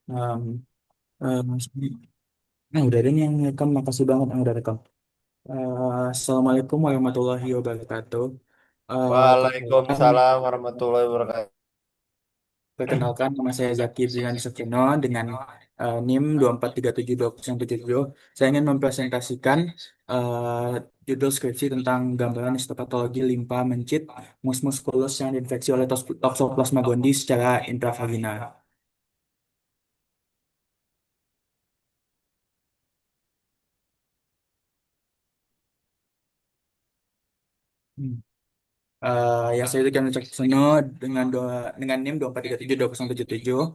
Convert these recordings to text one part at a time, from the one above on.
Um, um, udah ada nih yang rekam, makasih banget yang udah rekam. Assalamualaikum warahmatullahi wabarakatuh. Perkenalkan, Waalaikumsalam warahmatullahi wabarakatuh. perkenalkan nama saya Zaki Brian Sukino dengan NIM 2437207. Saya ingin mempresentasikan uh, judul skripsi tentang gambaran histopatologi limpa mencit mus musculus yang diinfeksi oleh Toxoplasma gondii secara intravagina. Hmm. Ya saya Dikan Wicaksono dengan NIM 2437207.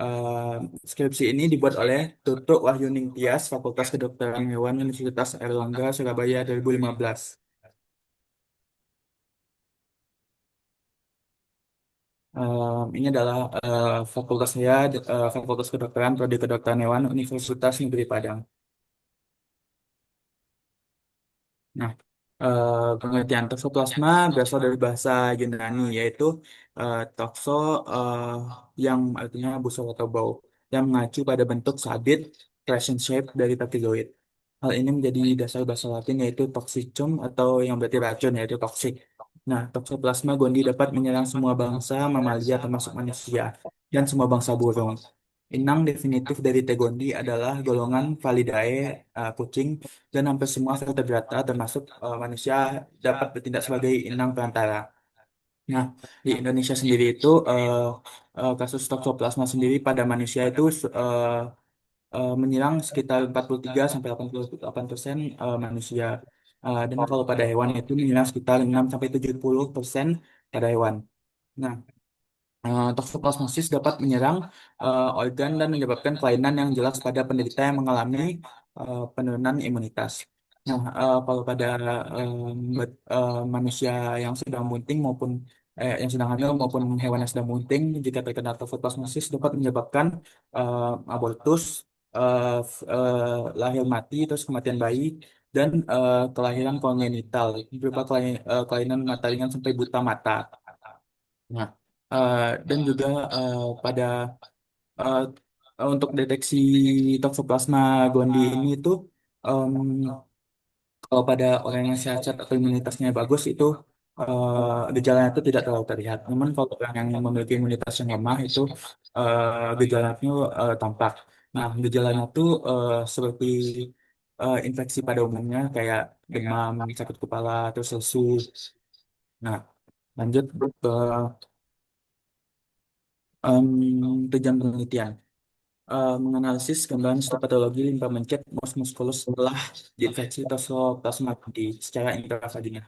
Eh, Skripsi ini dibuat oleh Tutuk Wahyuning Tias, Fakultas Kedokteran Hewan Universitas Airlangga, Surabaya 2015. Ini adalah fakultas saya, Fakultas Kedokteran, Prodi Kedokteran Hewan Universitas Negeri Padang. Nah, pengertian toksoplasma berasal dari bahasa Yunani, yaitu tokso eh, yang artinya busur atau bau, yang mengacu pada bentuk sabit crescent shape dari takizoid. Hal ini menjadi dasar bahasa Latin yaitu toxicum atau yang berarti racun yaitu toxic. Nah, toksoplasma gondii dapat menyerang semua bangsa mamalia termasuk manusia dan semua bangsa burung. Inang definitif dari T. gondii adalah golongan Validae, kucing, dan hampir semua vertebrata termasuk manusia dapat bertindak sebagai inang perantara. Nah, di Indonesia sendiri itu kasus toksoplasma sendiri pada manusia itu menyerang sekitar 43 sampai 88% manusia. Dan kalau pada hewan itu menyerang sekitar 6 sampai 70% pada hewan. Nah, toksoplasmosis dapat menyerang organ dan menyebabkan kelainan yang jelas pada penderita yang mengalami penurunan imunitas. Nah, kalau pada manusia yang sedang bunting maupun yang sedang hamil maupun hewan yang sedang bunting, jika terkena toksoplasmosis dapat menyebabkan abortus, lahir mati, terus kematian bayi, dan kelahiran kongenital, berupa kelainan mata ringan sampai buta mata. Nah, dan juga pada eh, untuk deteksi toksoplasma gondii ini itu em, kalau pada orang yang sehat atau imunitasnya bagus itu gejalanya itu tidak terlalu terlihat. Namun kalau orang yang memiliki imunitas yang lemah itu gejalanya tampak. Nah, gejalanya itu seperti infeksi pada umumnya kayak demam, sakit kepala, terus lesu. Nah, lanjut ke tujuan penelitian. Menganalisis gambaran histopatologi limpa mencet mus musculus setelah diinfeksi toxoplasma gondii secara intravagina.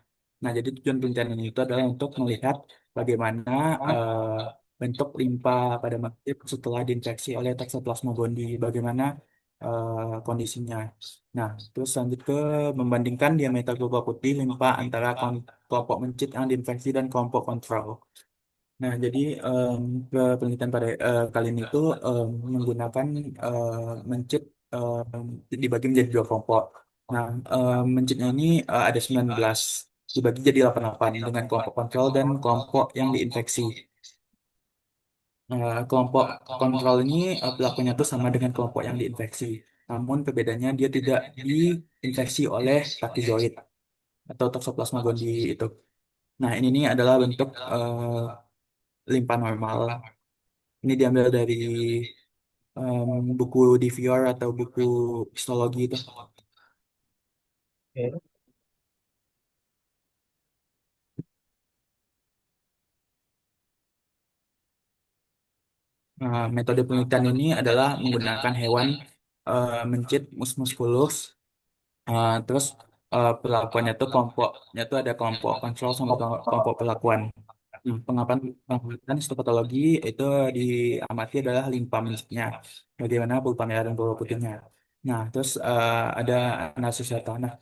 Nah, jadi tujuan penelitian ini itu adalah untuk melihat bagaimana eh, bentuk limpa pada manusia setelah diinfeksi oleh toxoplasma gondii, bagaimana kondisinya. Nah, terus lanjut ke membandingkan diameter kurva putih limpa antara kelompok mencit yang diinfeksi dan kelompok kontrol. Nah, jadi penelitian pada kali ini itu menggunakan mencit dibagi menjadi dua kelompok. Nah, mencitnya ini ada 19, dibagi jadi 88 dengan kelompok kontrol dan kelompok yang diinfeksi. Kelompok kontrol ini pelakunya itu sama dengan kelompok yang diinfeksi. Namun perbedaannya dia tidak diinfeksi oleh trakizoid atau Toxoplasma gondii itu. Nah, ini nih adalah bentuk limpa normal. Ini diambil dari buku DVR atau buku histologi itu. Oke. Metode penelitian ini adalah menggunakan hewan mencit mus musculus. Terus perlakuannya tuh kelompoknya tuh ada kelompok kontrol sama kelompok perlakuan. Pengamatan histopatologi itu diamati adalah limpa mencitnya, bagaimana pulpa merah dan pulpa putihnya. Nah, terus ada analisis data. Nah,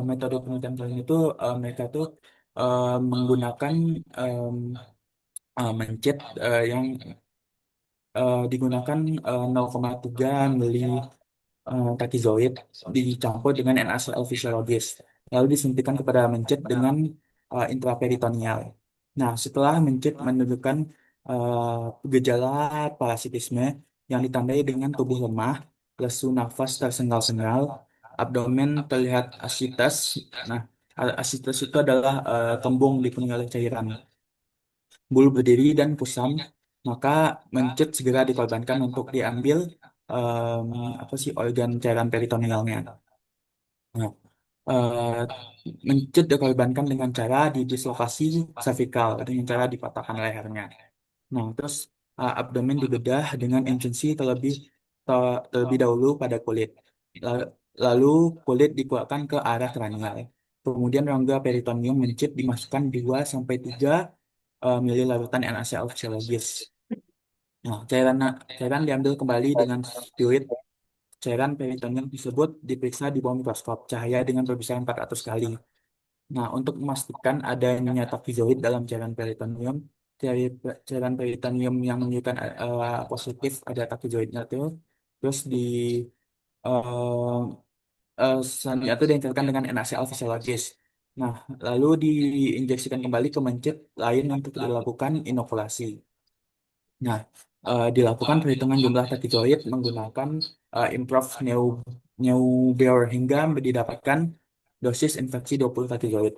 metode penelitian kali ini tuh mereka tuh menggunakan em, mencit yang digunakan 0,3 mili takizoid dicampur dengan NaCl fisiologis, lalu disuntikan kepada mencit dengan intraperitoneal. Nah, setelah mencit menunjukkan gejala parasitisme, yang ditandai dengan tubuh lemah, lesu nafas tersengal-sengal, abdomen terlihat asites. Nah, asites itu adalah kembung dipenuhi oleh cairan. Bulu berdiri dan kusam, maka mencit segera dikorbankan untuk diambil em, apa sih organ cairan peritonealnya. Nah, eh, mencit dikorbankan dengan cara didislokasi cervical, dengan cara dipatahkan lehernya. Nah, terus abdomen dibedah dengan injeksi terlebih dahulu pada kulit. Lalu kulit dikuatkan ke arah kranial. Kemudian rongga peritoneum mencit dimasukkan 2 sampai 3 mili larutan NaCl fisiologis. Nah, cairan diambil kembali dengan fluid. Cairan peritoneum tersebut diperiksa di bawah mikroskop cahaya dengan perbesar 400 kali. Nah, untuk memastikan adanya takizoid dalam cairan peritoneum, cairan peritoneum yang menunjukkan positif ada takizoidnya itu, terus uh, selanjutnya itu diinfuskan dengan NaCl fisiologis. Nah, lalu diinjeksikan kembali ke mencit lain untuk dilakukan inokulasi. Nah, dilakukan perhitungan jumlah takizoid menggunakan improv Neubauer hingga didapatkan dosis infeksi 20 takizoid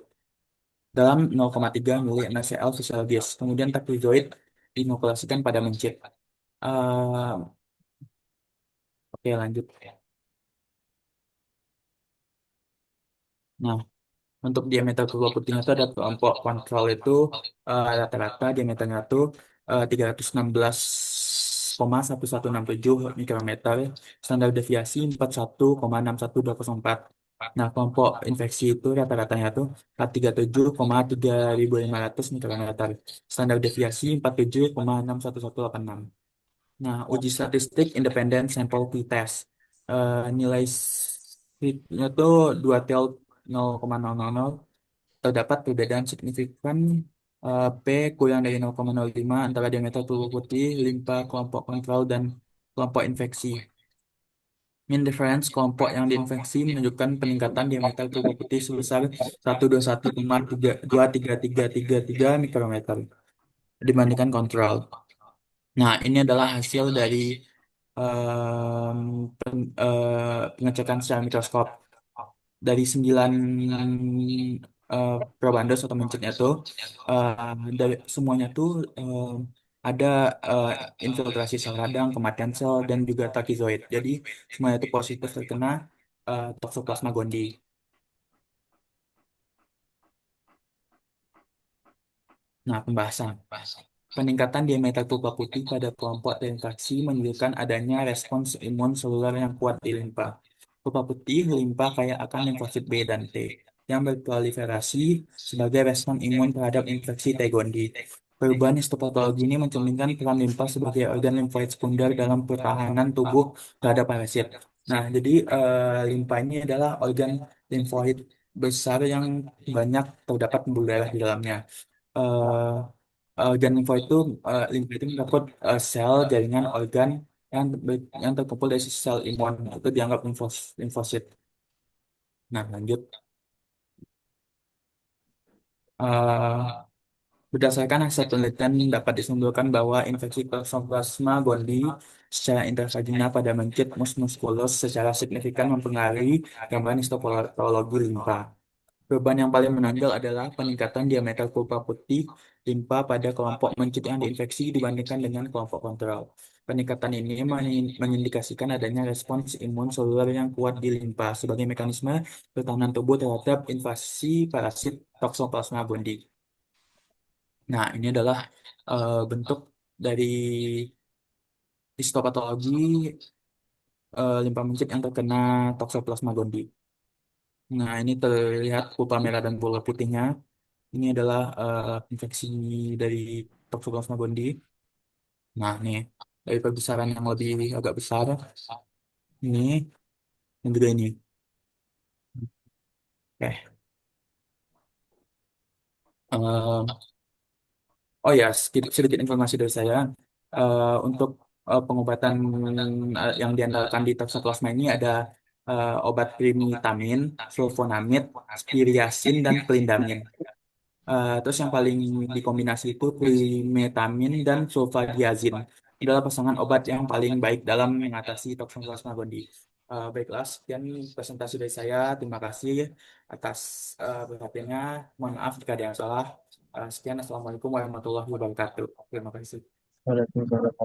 dalam 0,3 mili NaCl fisiologis. Kemudian takizoid dinokulasikan pada mencit. Eh, oke, lanjut. Nah, untuk diameter tubuh putihnya itu ada kelompok kontrol itu rata-rata diameternya itu 316,1167 mikrometer, standar deviasi 41,61204. Nah, kelompok infeksi itu rata-ratanya itu 37,3500 mikrometer, standar deviasi 47,61186. Nah, uji statistik independen sample t-test. Nilai nya tuh 2 tel 0,000. Terdapat perbedaan signifikan P kurang dari 0,05 antara diameter tubuh putih, limpa kelompok kontrol dan kelompok infeksi. Mean difference kelompok yang diinfeksi menunjukkan peningkatan diameter tubuh putih sebesar 121,233333 mikrometer dibandingkan kontrol. Nah, ini adalah hasil dari pengecekan secara mikroskop dari 9 probandos atau mencetnya tuh dari semuanya tuh ada eh, infiltrasi sel radang, kematian sel dan juga takizoid. Jadi semuanya itu positif terkena Toxoplasma gondii. Nah, pembahasan. Peningkatan diameter pulpa putih pada kelompok terinfeksi menunjukkan adanya respons imun seluler yang kuat di limpa. Pulpa putih limpa kaya akan limfosit B dan T yang berproliferasi sebagai respon imun terhadap infeksi T. gondii. Perubahan histopatologi ini mencerminkan peran limpa sebagai organ limfoid sekunder dalam pertahanan tubuh terhadap parasit. Nah, jadi limpa ini adalah organ limfoid besar yang banyak terdapat pembuluh darah di dalamnya. Eh, Organ limfa itu menyangkut sel jaringan organ yang terkumpul dari sel imun itu dianggap limfosit. Nah, lanjut. Eh, Berdasarkan hasil penelitian dapat disimpulkan bahwa infeksi Toxoplasma gondii secara intravaginal pada mencit mus musculus secara signifikan mempengaruhi gambaran histopatologi limpa. Perubahan yang paling menonjol adalah peningkatan diameter pulpa putih limpa pada kelompok mencit yang diinfeksi dibandingkan dengan kelompok kontrol. Peningkatan ini mengindikasikan adanya respons imun seluler yang kuat di limpa sebagai mekanisme pertahanan tubuh terhadap invasi parasit Toxoplasma gondii. Nah, ini adalah bentuk dari histopatologi limpa mencit yang terkena Toxoplasma gondii. Nah, ini terlihat pulpa merah dan pulpa putihnya. Ini adalah infeksi dari Toxoplasma gondii. Nah, nih dari perbesaran yang lebih agak besar, ini yang gede ini. Oke. Eh, oh ya, sedikit informasi dari saya. Untuk pengobatan yang diandalkan di Toxoplasma ini ada obat primitamin, sulfonamid, spiriasin, dan clindamine. Terus yang paling dikombinasi itu primetamin dan sulfadiazin. adalah pasangan obat yang paling baik dalam mengatasi toksoplasma gondii. Baiklah, sekian presentasi dari saya. Terima kasih atas perhatiannya. Mohon maaf jika ada yang salah. Sekian, Assalamualaikum warahmatullahi wabarakatuh. Terima kasih. Waalaikumsalam.